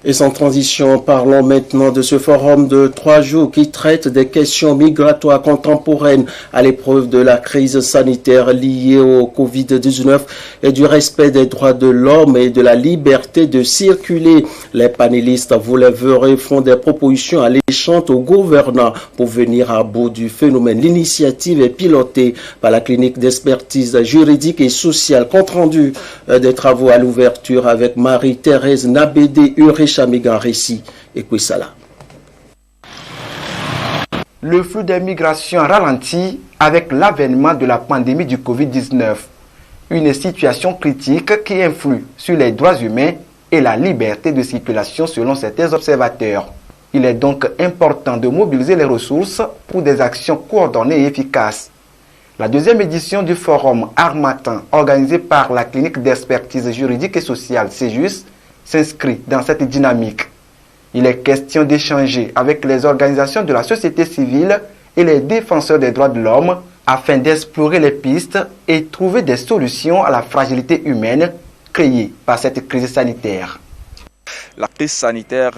Et sans transition, parlons maintenant de ce forum de 3 jours qui traite des questions migratoires contemporaines à l'épreuve de la crise sanitaire liée au Covid-19 et du respect des droits de l'homme et de la liberté de circuler. Les panélistes, vous le verrez, font des propositions alléchantes aux gouvernants pour venir à bout du phénomène. L'initiative est pilotée par la clinique d'expertise juridique et sociale. Compte rendu des travaux à l'ouverture avec Marie-Thérèse Nabédé Chamigan Récit et Kwesala. Le flux des migrations ralentit avec l'avènement de la pandémie du Covid-19. Une situation critique qui influe sur les droits humains et la liberté de circulation selon certains observateurs. Il est donc important de mobiliser les ressources pour des actions coordonnées et efficaces. La deuxième édition du forum Harmattan, organisé par la clinique d'expertise juridique et sociale CEJUS, s'inscrit dans cette dynamique. Il est question d'échanger avec les organisations de la société civile et les défenseurs des droits de l'homme afin d'explorer les pistes et trouver des solutions à la fragilité humaine créée par cette crise sanitaire. La crise sanitaire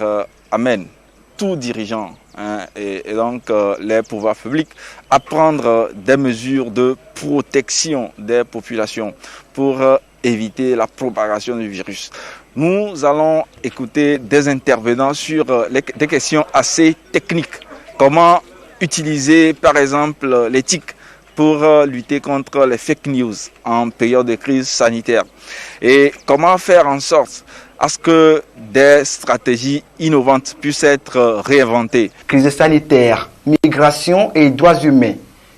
amène tout dirigeant et donc les pouvoirs publics à prendre des mesures de protection des populations pour éviter la propagation du virus. Nous allons écouter des intervenants sur des questions assez techniques. Comment utiliser par exemple l'éthique pour lutter contre les fake news en période de crise sanitaire et comment faire en sorte à ce que des stratégies innovantes puissent être réinventées. Crise sanitaire, migration et droits humains,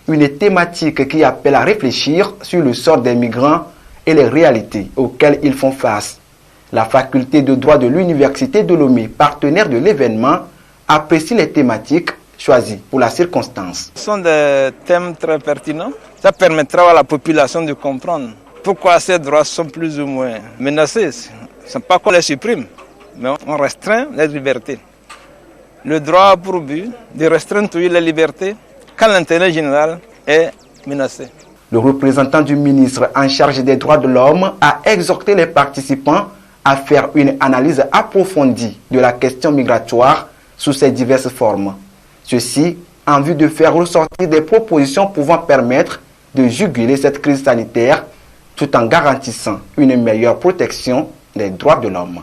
une thématique qui appelle à réfléchir sur le sort des migrants et les réalités auxquelles ils font face. La faculté de droit de l'Université de Lomé, partenaire de l'événement, apprécie les thématiques choisies pour la circonstance. Ce sont des thèmes très pertinents. Ça permettra à la population de comprendre pourquoi ces droits sont plus ou moins menacés. Ce n'est pas qu'on les supprime, mais on restreint les libertés. Le droit a pour but de restreindre les libertés quand l'intérêt général est menacé. Le représentant du ministre en charge des droits de l'homme a exhorté les participants à faire une analyse approfondie de la question migratoire sous ses diverses formes. Ceci en vue de faire ressortir des propositions pouvant permettre de juguler cette crise sanitaire tout en garantissant une meilleure protection des droits de l'homme.